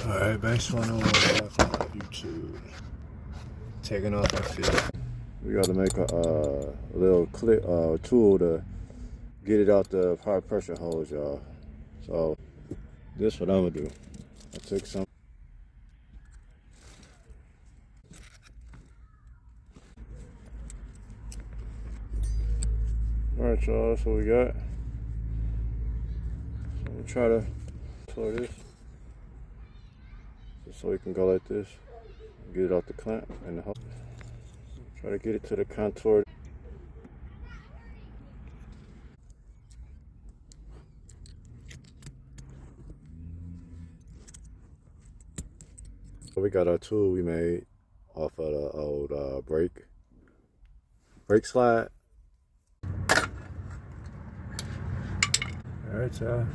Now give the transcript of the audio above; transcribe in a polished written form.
Alright, base 101 on YouTube. Taking off my feet. We gotta make a little clip tool to get it out the high pressure hose, y'all. So this is what I'm gonna do. I took some. Alright, y'all, that's what we got. So I'm gonna try to tour this just so we can go like this. Get it off the clamp and the hose. Try to get it to the contour. So we got our tool we made off of the old brake slide. All right, y'all.